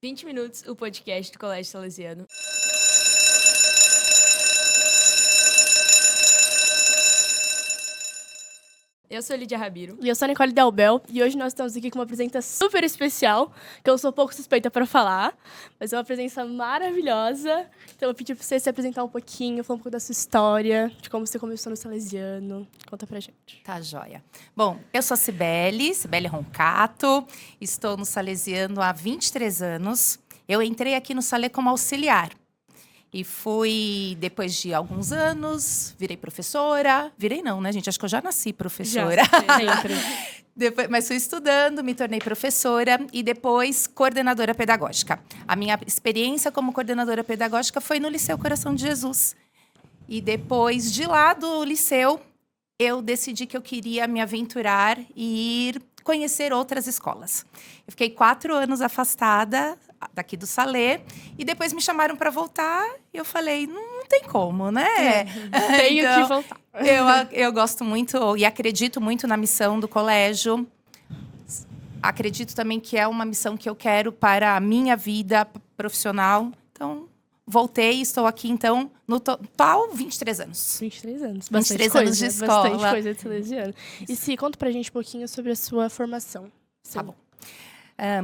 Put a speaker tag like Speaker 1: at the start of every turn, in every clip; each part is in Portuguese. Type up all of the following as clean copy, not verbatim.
Speaker 1: 20 minutos, o podcast do Colégio Salesiano. Eu sou Lídia Rabiro.
Speaker 2: E eu sou a Nicole Delbel, e hoje nós estamos aqui com uma presença super especial, que eu sou um pouco suspeita para falar, mas é uma presença maravilhosa. Então eu pedi para você se apresentar um pouquinho, falar um pouco da sua história, de como você começou no Salesiano. Conta pra gente.
Speaker 3: Tá, joia. Bom, eu sou a Cibele Roncato, estou no Salesiano há 23 anos. Eu entrei aqui no Salé como auxiliar. E fui, depois de alguns anos, virei professora. Virei não, né, gente? Acho que eu já nasci professora. Mas fui estudando, me tornei professora e depois coordenadora pedagógica. A minha experiência como coordenadora pedagógica foi no Liceu Coração de Jesus. E depois de lá do liceu, eu decidi que eu queria me aventurar e ir conhecer outras escolas. Eu fiquei 4 anos afastada daqui do Salé e depois me chamaram para voltar e eu falei, não tem como, né?
Speaker 2: Tenho
Speaker 3: Então,
Speaker 2: que voltar.
Speaker 3: Eu gosto muito e acredito muito na missão do colégio. Acredito também que é uma missão que eu quero para a minha vida profissional. Então, voltei e estou aqui, então, no total, 23 anos.
Speaker 2: 23 anos.
Speaker 3: 23
Speaker 2: coisa,
Speaker 3: anos de escola.
Speaker 2: Bastante coisa de Salesiano. E se conta pra gente um pouquinho sobre a sua formação.
Speaker 3: Tá bom.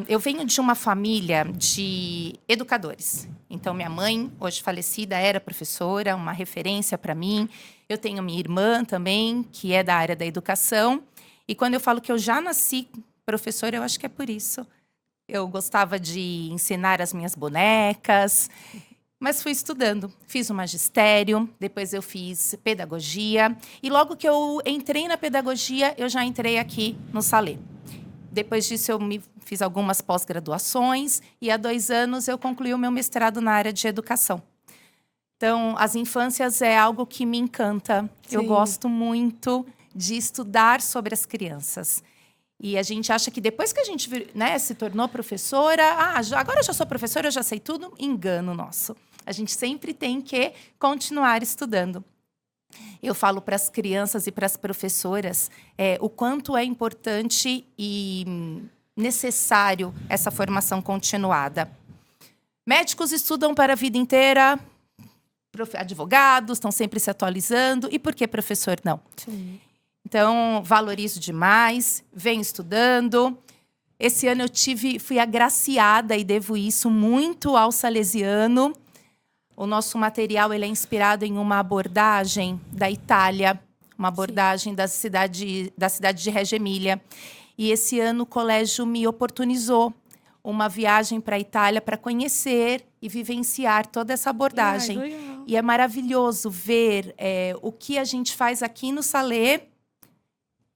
Speaker 3: Eu venho de uma família de educadores. Então, minha mãe, hoje falecida, era professora, uma referência para mim. Eu tenho minha irmã também, que é da área da educação. E quando eu falo que eu já nasci professora, eu acho que é por isso. Eu gostava de ensinar as minhas bonecas, mas fui estudando. Fiz o magistério, depois eu fiz pedagogia. E logo que eu entrei na pedagogia, eu já entrei aqui no Salé. Depois disso, eu fiz algumas pós-graduações e há 2 anos eu concluí o meu mestrado na área de educação. Então, as infâncias é algo que me encanta.
Speaker 2: Sim.
Speaker 3: Eu gosto muito de estudar sobre as crianças. E a gente acha que depois que a gente, né, se tornou professora, agora eu já sou professora, eu já sei tudo. Engano nosso. A gente sempre tem que continuar estudando. Eu falo para as crianças e para as professoras o quanto é importante e necessário essa formação continuada. Médicos estudam para a vida inteira, advogados estão sempre se atualizando. E por que professor não?
Speaker 2: Sim.
Speaker 3: Então, valorizo demais, venho estudando. Esse ano fui agraciada e devo isso muito ao Salesiano. O nosso material ele é inspirado em uma abordagem da Itália, uma abordagem da cidade de Reggio Emília. E esse ano o colégio me oportunizou uma viagem para a Itália para conhecer e vivenciar toda essa abordagem.
Speaker 2: Ai, legal.
Speaker 3: E é maravilhoso ver o que a gente faz aqui no Salé,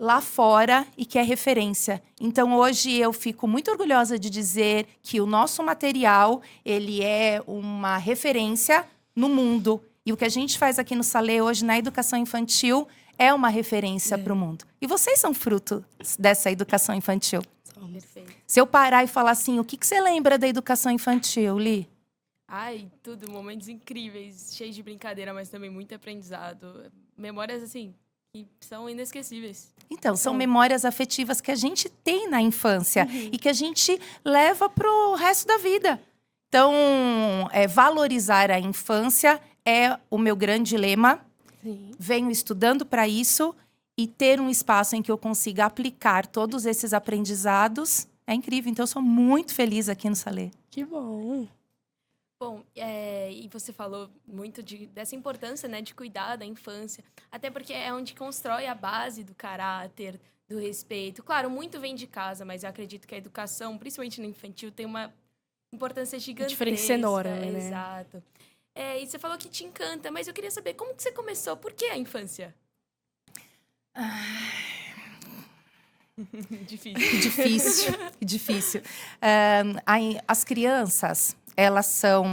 Speaker 3: lá fora, e que é referência. Então, hoje, eu fico muito orgulhosa de dizer que o nosso material, ele é uma referência no mundo. E o que a gente faz aqui no Salé, hoje, na educação infantil, é uma referência para o mundo. E vocês são fruto dessa educação infantil.
Speaker 1: Perfeito.
Speaker 3: Se eu parar e falar assim, o que você lembra da educação infantil, Li?
Speaker 1: Ai, tudo, momentos incríveis, cheios de brincadeira, mas também muito aprendizado. Memórias, assim, que são inesquecíveis.
Speaker 3: Então, são memórias afetivas que a gente tem na infância e que a gente leva para o resto da vida. Então, valorizar a infância é o meu grande lema.
Speaker 2: Sim.
Speaker 3: Venho estudando para isso e ter um espaço em que eu consiga aplicar todos esses aprendizados é incrível. Então, eu sou muito feliz aqui no Salé.
Speaker 2: Que bom.
Speaker 1: Bom, e você falou muito dessa importância, né, de cuidar da infância, até porque é onde constrói a base do caráter, do respeito. Claro, muito vem de casa, mas eu acredito que a educação, principalmente no infantil, tem uma importância gigantesca.
Speaker 2: Diferença enorme, né?
Speaker 1: Exato. E você falou que te encanta, mas eu queria saber, como que você começou? Por que a infância?
Speaker 3: Difícil. As crianças, elas são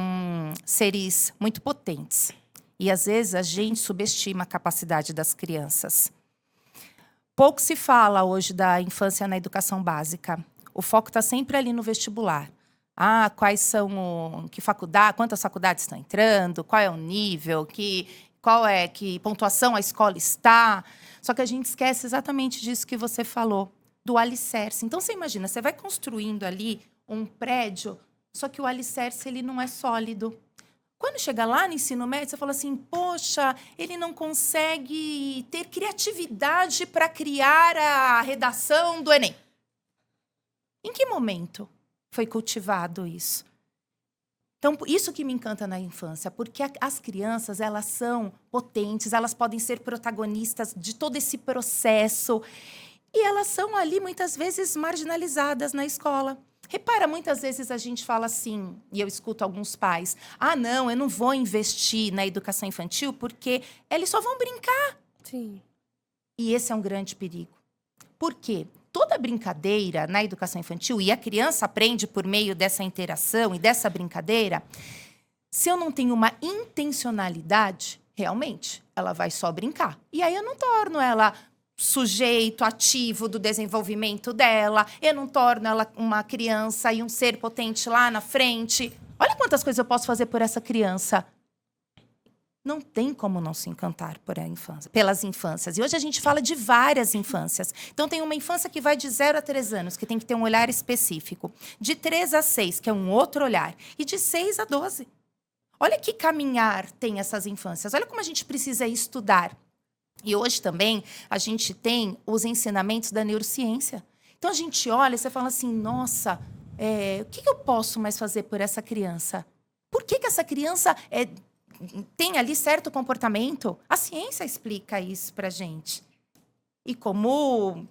Speaker 3: seres muito potentes. E, às vezes, a gente subestima a capacidade das crianças. Pouco se fala hoje da infância na educação básica. O foco está sempre ali no vestibular. Quais são, quantas faculdades estão entrando, qual é o nível, que pontuação a escola está. Só que a gente esquece exatamente disso que você falou, do alicerce. Então, você imagina, você vai construindo ali um prédio só que o alicerce ele não é sólido. Quando chega lá no ensino médio, você fala assim, poxa, ele não consegue ter criatividade para criar a redação do Enem. Em que momento foi cultivado isso? Então, isso que me encanta na infância, porque as crianças, elas são potentes, elas podem ser protagonistas de todo esse processo. E elas são ali, muitas vezes, marginalizadas na escola. Repara, muitas vezes a gente fala assim, e eu escuto alguns pais, não, eu não vou investir na educação infantil porque eles só vão brincar.
Speaker 2: Sim.
Speaker 3: E esse é um grande perigo. Por quê? Toda brincadeira na educação infantil, e a criança aprende por meio dessa interação e dessa brincadeira, se eu não tenho uma intencionalidade, realmente, ela vai só brincar. E aí eu não torno ela sujeito ativo do desenvolvimento dela, eu não torno ela uma criança e um ser potente lá na frente. Olha quantas coisas eu posso fazer por essa criança. Não tem como não se encantar pelas infâncias. E hoje a gente fala de várias infâncias. Então, tem uma infância que vai de 0 a 3 anos, que tem que ter um olhar específico. De 3 a 6, que é um outro olhar. E de 6 a 12. Olha que caminhar tem essas infâncias. Olha como a gente precisa estudar. E hoje também a gente tem os ensinamentos da neurociência. Então, a gente olha e você fala assim, nossa, o que eu posso mais fazer por essa criança? Por que essa criança tem ali certo comportamento? A ciência explica isso pra gente. E como,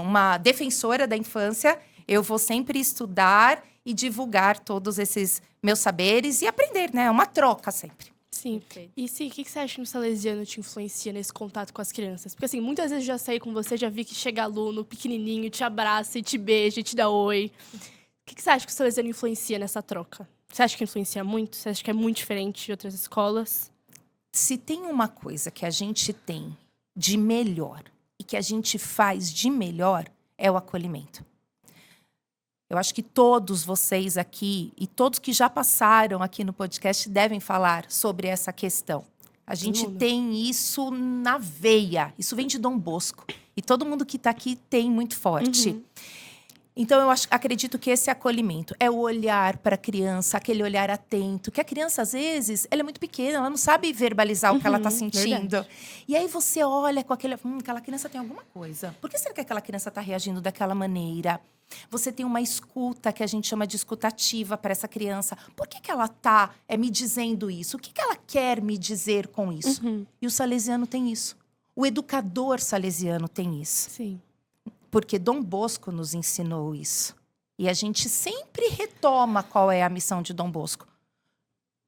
Speaker 3: uma defensora da infância, eu vou sempre estudar e divulgar todos esses meus saberes e aprender, né? É uma troca sempre.
Speaker 2: Sim. E Sim, o que você acha que o salesiano te influencia nesse contato com as crianças? Porque, assim, muitas vezes eu já saí com você, já vi que chega aluno pequenininho, te abraça e te beija e te dá oi. O que você acha que o salesiano influencia nessa troca? Você acha que influencia muito? Você acha que é muito diferente de outras escolas?
Speaker 3: Se tem uma coisa que a gente tem de melhor e que a gente faz de melhor, é o acolhimento. Eu acho que todos vocês aqui e todos que já passaram aqui no podcast devem falar sobre essa questão. A gente tem isso na veia. Isso vem de Dom Bosco. E todo mundo que está aqui tem muito forte.
Speaker 2: Uhum.
Speaker 3: Então, acredito que esse acolhimento é o olhar para a criança, aquele olhar atento. Que a criança, às vezes, ela é muito pequena, ela não sabe verbalizar o que ela está sentindo.
Speaker 2: Verdade.
Speaker 3: E aí você olha com aquela criança tem alguma coisa. Por que será que aquela criança está reagindo daquela maneira? Você tem uma escuta, que a gente chama de escuta ativa para essa criança. Por que ela está me dizendo isso? O que ela quer me dizer com isso? E o salesiano tem isso. O educador salesiano tem isso.
Speaker 2: Sim.
Speaker 3: Porque Dom Bosco nos ensinou isso. E a gente sempre retoma qual é a missão de Dom Bosco.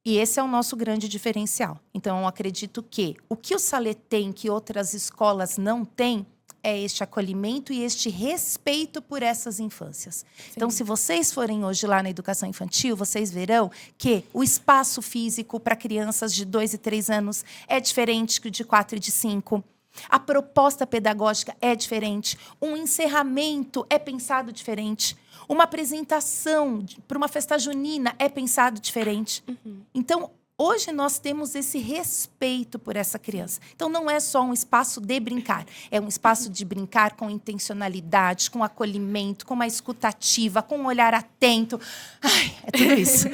Speaker 3: E esse é o nosso grande diferencial. Então, eu acredito que o que o Salé tem, que outras escolas não têm, é este acolhimento e este respeito por essas infâncias. Sim. Então, se vocês forem hoje lá na educação infantil, vocês verão que o espaço físico para crianças de 2 e 3 anos é diferente que o de 4 e de 5. A proposta pedagógica é diferente. Um encerramento é pensado diferente. Uma apresentação para uma festa junina é pensado diferente. Então, hoje nós temos esse respeito por essa criança. Então, não é só um espaço de brincar. É um espaço de brincar com intencionalidade, com acolhimento, com uma escutativa, com um olhar atento. Ai, é tudo isso.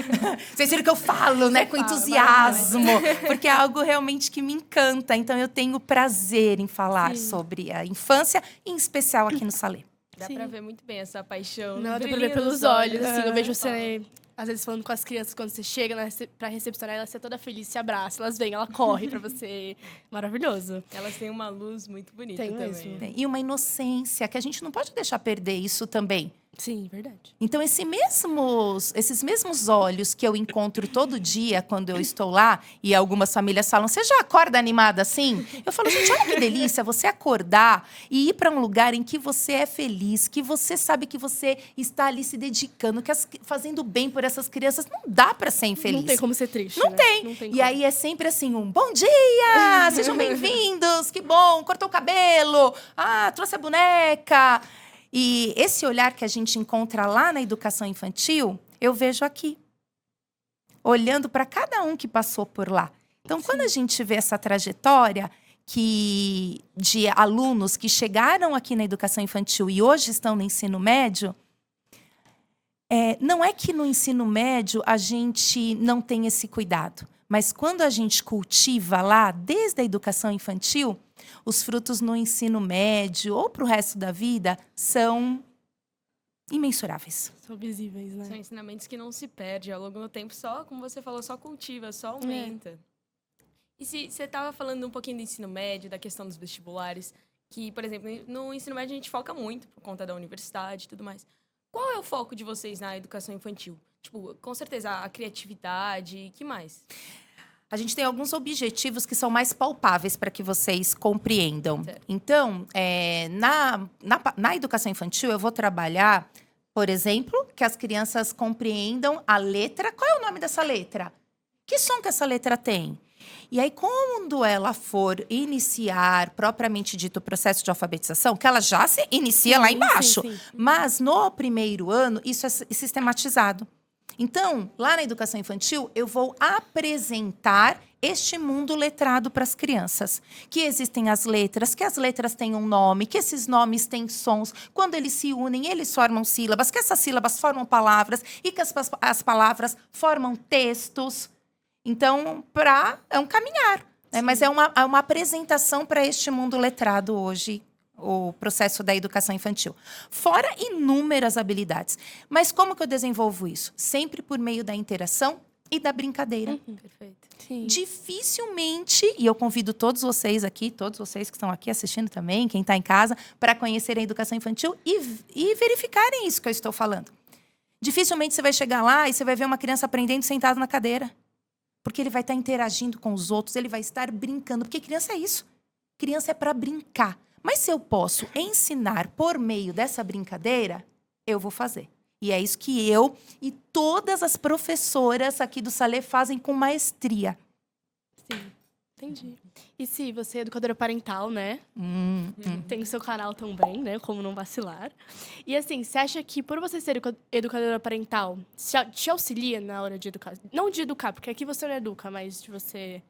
Speaker 3: Vocês viram que eu falo, né? Com entusiasmo. Porque é algo realmente que me encanta. Então, eu tenho prazer em falar sobre a infância, em especial aqui no Salé.
Speaker 1: Dá pra ver muito bem essa paixão.
Speaker 2: Não, dá pra
Speaker 1: brilhinho
Speaker 2: ver pelos
Speaker 1: nos
Speaker 2: olhos. Assim, eu vejo
Speaker 1: Fala.
Speaker 2: você, às vezes, falando com as crianças, quando você chega pra recepcionar, elas ser toda feliz, se abraça, elas vêm, ela corre pra você. Maravilhoso.
Speaker 1: Elas têm uma luz muito bonita
Speaker 2: Tem
Speaker 1: também.
Speaker 2: mesmo.
Speaker 3: E uma inocência, que a gente não pode deixar perder isso também.
Speaker 2: Sim, verdade.
Speaker 3: Então, esses mesmos olhos que eu encontro todo dia quando eu estou lá, e algumas famílias falam, você já acorda animada assim? Eu falo, gente, olha que delícia você acordar e ir para um lugar em que você é feliz, que você sabe que você está ali se dedicando, fazendo bem por essas crianças. Não dá para ser infeliz.
Speaker 2: Não tem como ser triste,
Speaker 3: Não
Speaker 2: né?
Speaker 3: tem.
Speaker 2: Não tem
Speaker 3: E
Speaker 2: como.
Speaker 3: aí é sempre assim, bom dia, sejam bem-vindos, que bom, cortou o cabelo, trouxe a boneca. E esse olhar que a gente encontra lá na educação infantil, eu vejo aqui, olhando para cada um que passou por lá. Então, quando a gente vê essa trajetória de alunos que chegaram aqui na educação infantil e hoje estão no ensino médio, Não é que no ensino médio a gente não tem esse cuidado, mas quando a gente cultiva lá, desde a educação infantil, os frutos no ensino médio ou para o resto da vida são imensuráveis.
Speaker 2: São visíveis,
Speaker 1: São
Speaker 2: né?
Speaker 1: ensinamentos que não se perde ao longo do tempo, só, como você falou, só cultiva, só aumenta. E se você estava falando um pouquinho do ensino médio, da questão dos vestibulares, que, por exemplo, no ensino médio a gente foca muito por conta da universidade e tudo mais. Qual é o foco de vocês na educação infantil? Tipo, com certeza, a criatividade, que mais?
Speaker 3: A gente tem alguns objetivos que são mais palpáveis para que vocês compreendam.
Speaker 1: Certo.
Speaker 3: Então, na educação infantil, eu vou trabalhar, por exemplo, que as crianças compreendam a letra. Qual é o nome dessa letra? Que som que essa letra tem? E aí, quando ela for iniciar, propriamente dito, o processo de alfabetização, que ela já se inicia lá embaixo.
Speaker 2: Sim.
Speaker 3: Mas, no primeiro ano, isso é sistematizado. Então, lá na educação infantil, eu vou apresentar este mundo letrado para as crianças. Que existem as letras, que as letras têm um nome, que esses nomes têm sons. Quando eles se unem, eles formam sílabas, que essas sílabas formam palavras e que as palavras formam textos. Então, é um caminhar, né? Mas é uma apresentação para este mundo letrado hoje, o processo da educação infantil. Fora inúmeras habilidades. Mas como que eu desenvolvo isso? Sempre por meio da interação e da brincadeira.
Speaker 1: Perfeito.
Speaker 2: Sim.
Speaker 3: Dificilmente, e eu convido todos vocês aqui, todos vocês que estão aqui assistindo também, quem está em casa, para conhecerem a educação infantil e verificarem isso que eu estou falando. Dificilmente você vai chegar lá e você vai ver uma criança aprendendo sentado na cadeira. Porque ele vai estar interagindo com os outros, ele vai estar brincando. Porque criança é isso. Criança é para brincar. Mas se eu posso ensinar por meio dessa brincadeira, eu vou fazer. E é isso que eu e todas as professoras aqui do Salê fazem com maestria.
Speaker 2: Sim, entendi. E se você é educadora parental, né? Tem o seu canal também, né? Como não vacilar. E assim, você acha que por você ser educadora parental, te auxilia na hora de educar? Não de educar, porque aqui você não educa, mas de você...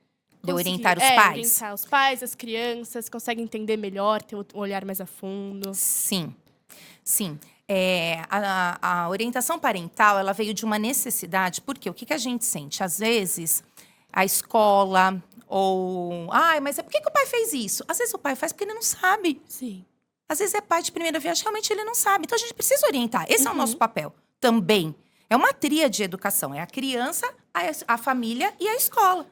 Speaker 3: De orientar os pais?
Speaker 2: Orientar os pais, as crianças, consegue entender melhor, ter um olhar mais a fundo.
Speaker 3: Sim, sim. A orientação parental, ela veio de uma necessidade, porque o que a gente sente? Às vezes, a escola... Ou, mas por que o pai fez isso? Às vezes o pai faz porque ele não sabe.
Speaker 2: Sim.
Speaker 3: Às vezes é pai de primeira viagem, realmente ele não sabe. Então a gente precisa orientar. Esse é o nosso papel também. É uma tríade de educação. É a criança, a família e a escola.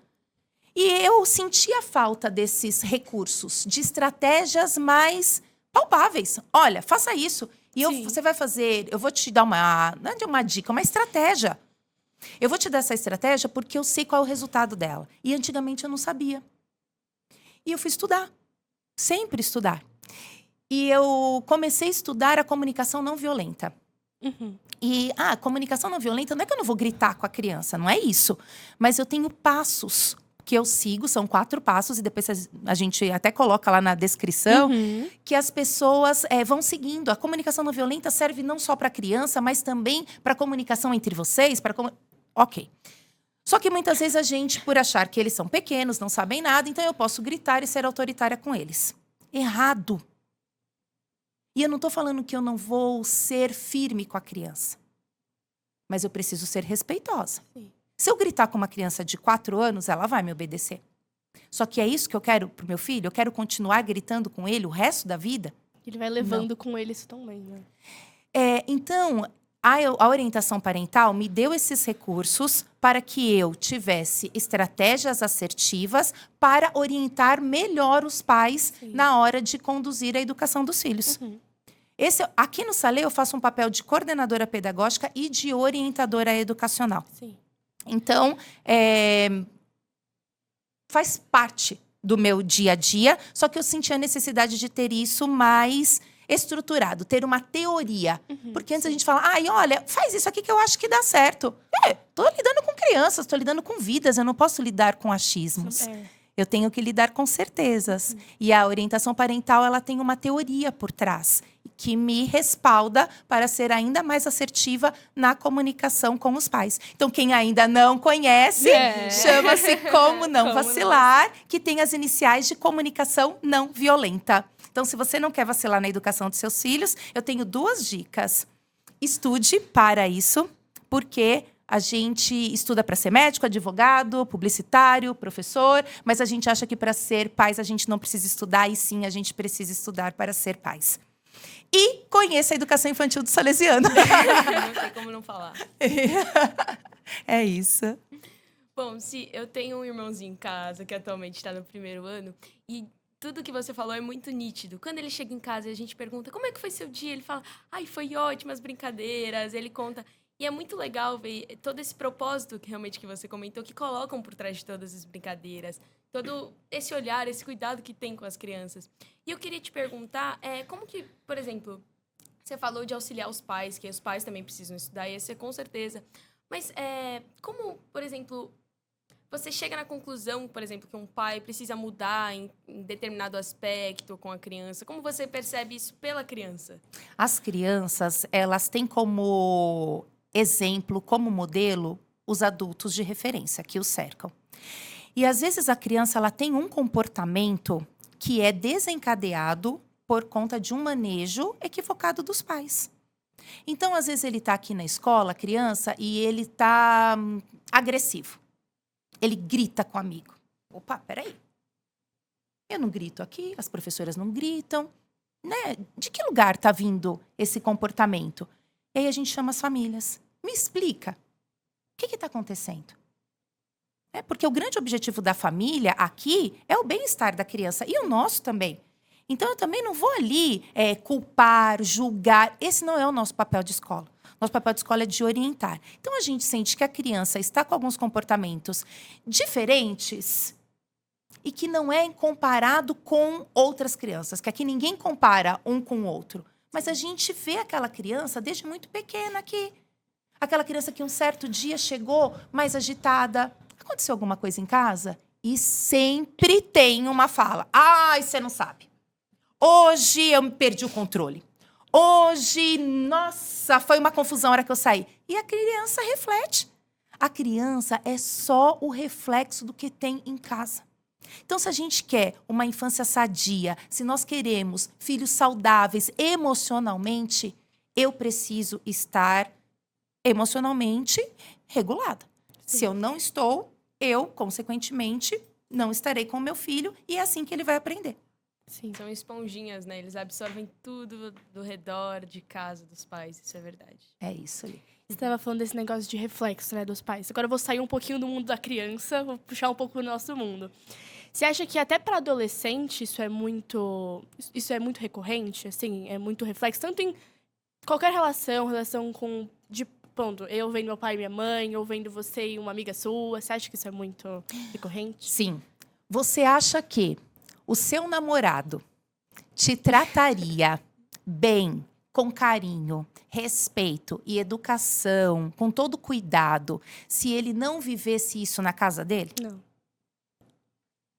Speaker 3: E eu senti a falta desses recursos, de estratégias mais palpáveis. Olha, faça isso. E você vai fazer, eu vou te dar não é uma dica, uma estratégia. Eu vou te dar essa estratégia porque eu sei qual é o resultado dela. E antigamente eu não sabia. E eu fui estudar. Sempre estudar. E eu comecei a estudar a comunicação não violenta. E a comunicação não violenta não é que eu não vou gritar com a criança, não é isso. Mas eu tenho passos que eu sigo, são 4 passos, e depois a gente até coloca lá na descrição, que as pessoas vão seguindo. A comunicação não violenta serve não só para a criança, mas também para a comunicação entre vocês. Ok. Só que muitas vezes a gente, por achar que eles são pequenos, não sabem nada, então eu posso gritar e ser autoritária com eles. Errado. E eu não estou falando que eu não vou ser firme com a criança. Mas eu preciso ser respeitosa.
Speaker 2: Sim.
Speaker 3: Se eu gritar com uma criança de 4 anos, ela vai me obedecer. Só que é isso que eu quero pro meu filho? Eu quero continuar gritando com ele o resto da vida?
Speaker 2: Ele vai levando com ele isso também, né?
Speaker 3: Então, a orientação parental me deu esses recursos para que eu tivesse estratégias assertivas para orientar melhor os pais na hora de conduzir a educação dos filhos. Aqui no Salê, eu faço um papel de coordenadora pedagógica e de orientadora educacional.
Speaker 2: Sim.
Speaker 3: Então, faz parte do meu dia a dia, só que eu senti a necessidade de ter isso mais estruturado, ter uma teoria. Porque antes a gente fala, olha, faz isso aqui que eu acho que dá certo. Tô lidando com crianças, tô lidando com vidas, eu não posso lidar com achismos. Eu tenho que lidar com certezas. E a orientação parental, ela tem uma teoria por trás, que me respalda para ser ainda mais assertiva na comunicação com os pais. Então, quem ainda não conhece, chama-se Como Não Vacilar, que tem as iniciais de comunicação não violenta. Então, se você não quer vacilar na educação dos seus filhos, eu tenho 2 dicas. estude para isso, porque a gente estuda para ser médico, advogado, publicitário, professor, mas a gente acha que para ser pais a gente não precisa estudar, e sim, a gente precisa estudar para ser pais. E conheça a educação infantil do Salesiano.
Speaker 1: Não tem como não falar.
Speaker 3: É isso.
Speaker 1: Bom, se eu tenho um irmãozinho em casa que atualmente está no 1º ano e tudo que você falou é muito nítido. Quando ele chega em casa e a gente pergunta como é que foi seu dia, ele fala, ai, foi ótimo, as brincadeiras, ele conta. E é muito legal ver todo esse propósito que realmente que você comentou, que colocam por trás de todas as brincadeiras, todo esse olhar, esse cuidado que tem com as crianças. E eu queria te perguntar, como que, por exemplo, você falou de auxiliar os pais, que os pais também precisam estudar, e isso é com certeza. Mas como, por exemplo, você chega na conclusão, por exemplo, que um pai precisa mudar em determinado aspecto com a criança? Como você percebe isso pela criança?
Speaker 3: As crianças, elas têm como exemplo, como modelo, os adultos de referência que os cercam. E às vezes a criança ela tem um comportamento que é desencadeado por conta de um manejo equivocado dos pais. Então, às vezes ele está aqui na escola, criança, e ele está agressivo. Ele grita com o amigo. Opa, peraí. Eu não grito aqui, as professoras não gritam. Né? De que lugar está vindo esse comportamento? E aí a gente chama as famílias. Me explica. O que está acontecendo? Porque o grande objetivo da família aqui é o bem-estar da criança. E o nosso também. Então, eu também não vou ali culpar, julgar. Esse não é o nosso papel de escola. Nosso papel de escola é de orientar. Então, a gente sente que a criança está com alguns comportamentos diferentes e que não é comparado com outras crianças, que aqui ninguém compara um com o outro. Mas a gente vê aquela criança desde muito pequena aqui. Aquela criança que um certo dia chegou mais agitada. Aconteceu alguma coisa em casa? E sempre tem uma fala. Ai, você não sabe. Hoje eu me perdi o controle. Hoje, nossa, foi uma confusão a hora que eu saí. E a criança reflete. A criança é só o reflexo do que tem em casa. Então, se a gente quer uma infância sadia, se nós queremos filhos saudáveis emocionalmente, eu preciso estar emocionalmente regulada. Sim. Se eu não estou, eu, consequentemente, não estarei com o meu filho e é assim que ele vai aprender.
Speaker 1: Sim. São esponjinhas, né? Eles absorvem tudo do redor de casa dos pais, isso é verdade.
Speaker 3: É isso ali.
Speaker 2: Você estava falando desse negócio de reflexo, né, dos pais. Agora eu vou sair um pouquinho do mundo da criança, vou puxar um pouco do nosso mundo. Você acha que até para adolescente isso é muito recorrente, assim, é muito reflexo, tanto em qualquer relação com pronto, eu vendo meu pai e minha mãe, ou vendo você e uma amiga sua, você acha que isso é muito recorrente?
Speaker 3: Sim. Você acha que o seu namorado te trataria bem, com carinho, respeito e educação, com todo cuidado, se ele não vivesse isso na casa dele?
Speaker 2: Não.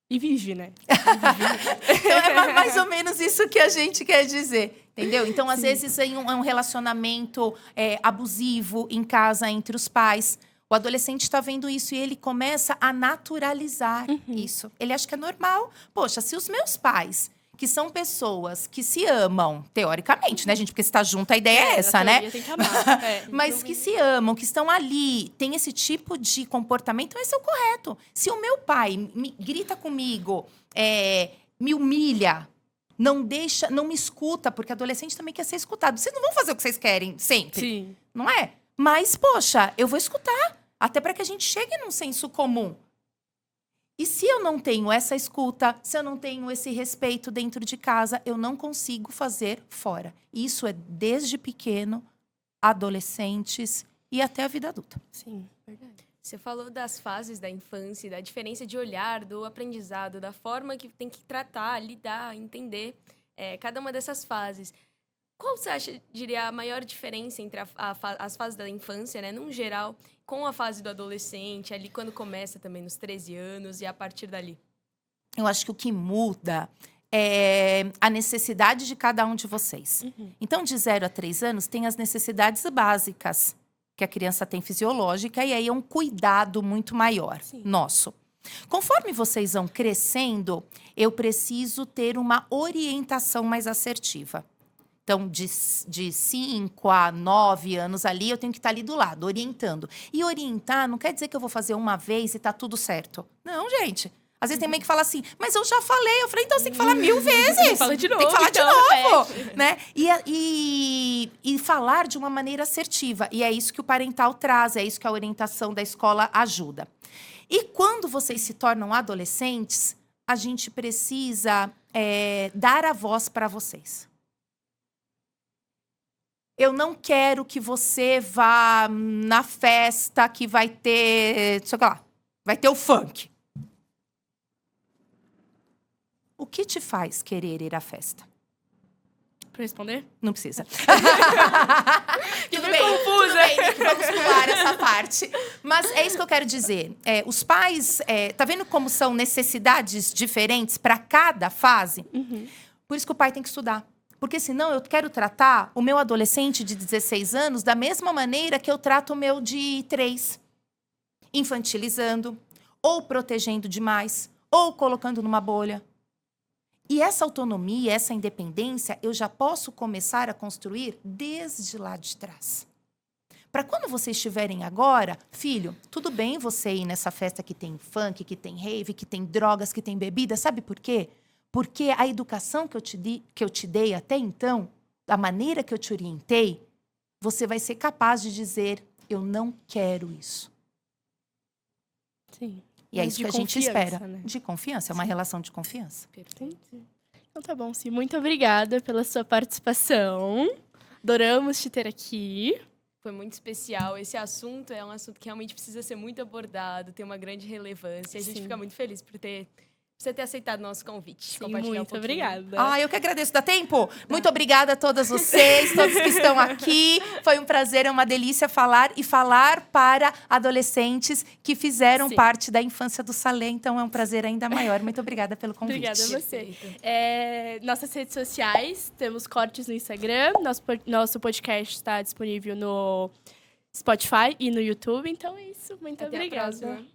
Speaker 2: E vive, né?
Speaker 3: Então, é mais ou menos isso que a gente quer dizer, entendeu? Então, às vezes, é um relacionamento abusivo em casa entre os pais. O adolescente está vendo isso e ele começa a naturalizar isso. Ele acha que é normal. Poxa, se os meus pais, que são pessoas que se amam, teoricamente, né, gente? Porque se está junto, a ideia é essa, né?
Speaker 2: Tem que amar.
Speaker 3: Mas que se amam, que estão ali, tem esse tipo de comportamento, esse é o correto. Se o meu pai grita comigo, me humilha, não me escuta, porque adolescente também quer ser escutado. Vocês não vão fazer o que vocês querem sempre,
Speaker 2: Sim.
Speaker 3: não é? Mas, poxa, eu vou escutar, até para que a gente chegue num senso comum. E se eu não tenho essa escuta, se eu não tenho esse respeito dentro de casa, eu não consigo fazer fora. Isso é desde pequeno, adolescentes e até a vida adulta.
Speaker 2: Sim, verdade.
Speaker 1: Você falou das fases da infância, da diferença de olhar, do aprendizado, da forma que tem que tratar, lidar, entender cada uma dessas fases. Qual você acha, diria, a maior diferença entre as fases da infância, né, num geral, com a fase do adolescente, ali quando começa também nos 13 anos e a partir dali?
Speaker 3: Eu acho que o que muda é a necessidade de cada um de vocês. Então, de 0 a 3 anos, tem as necessidades básicas que a criança tem fisiológica, e aí é um cuidado muito maior nosso. Conforme vocês vão crescendo, eu preciso ter uma orientação mais assertiva. Então, de 5 a 9 anos ali, eu tenho que estar ali do lado, orientando. E orientar não quer dizer que eu vou fazer uma vez e tá tudo certo. Não, gente. Às vezes tem mãe que fala assim, mas eu já falei. Eu falei, então você tem que falar 1000 vezes.
Speaker 2: Fala de novo,
Speaker 3: tem que falar
Speaker 2: então,
Speaker 3: de novo.
Speaker 2: repete.
Speaker 3: Né? E falar de uma maneira assertiva. E é isso que o parental traz, é isso que a orientação da escola ajuda. E quando vocês se tornam adolescentes, a gente precisa dar a voz para vocês. Eu não quero que você vá na festa que vai ter, sei lá, vai ter o funk. O que te faz querer ir à festa?
Speaker 2: Pra responder?
Speaker 3: Não precisa.
Speaker 2: Tudo
Speaker 3: Tudo bem, Nick, vamos pular essa parte. Mas é isso que eu quero dizer. Os pais, tá vendo como são necessidades diferentes para cada fase?
Speaker 2: Uhum.
Speaker 3: Por isso que o pai tem que estudar. Porque senão eu quero tratar o meu adolescente de 16 anos da mesma maneira que eu trato o meu de 3. Infantilizando, ou protegendo demais, ou colocando numa bolha. E essa autonomia, essa independência, eu já posso começar a construir desde lá de trás. Para quando vocês estiverem agora, filho, tudo bem você ir nessa festa que tem funk, que tem rave, que tem drogas, que tem bebida, sabe por quê? Porque a educação que eu te dei até então, da maneira que eu te orientei, você vai ser capaz de dizer, eu não quero isso.
Speaker 2: Sim.
Speaker 3: E é
Speaker 2: Mas
Speaker 3: isso
Speaker 2: de
Speaker 3: que a gente
Speaker 2: confiança,
Speaker 3: espera.
Speaker 2: né?
Speaker 3: De confiança, é uma relação de confiança.
Speaker 2: Entendi. Então tá bom, Sim. Muito obrigada pela sua participação. Adoramos te ter aqui.
Speaker 1: Foi muito especial. Esse assunto é um assunto que realmente precisa ser muito abordado, tem uma grande relevância. A gente
Speaker 2: Sim.
Speaker 1: fica muito feliz por você ter aceitado o nosso convite.
Speaker 2: Sim,
Speaker 1: compartilhar um
Speaker 2: muito
Speaker 1: pouquinho.
Speaker 2: obrigada.
Speaker 3: Eu que agradeço. Dá tempo? Muito obrigada a todas vocês, todos que estão aqui. Foi um prazer, é uma delícia falar para adolescentes que fizeram
Speaker 2: Sim.
Speaker 3: parte da infância do Salé. Então, é um prazer ainda maior. Muito obrigada pelo convite.
Speaker 2: Obrigada a você.
Speaker 1: Perfeito.
Speaker 2: Nossas redes sociais, temos cortes no Instagram. Nosso podcast está disponível no Spotify e no YouTube. Então é isso. Muito
Speaker 1: Até a
Speaker 2: obrigada.
Speaker 1: próxima.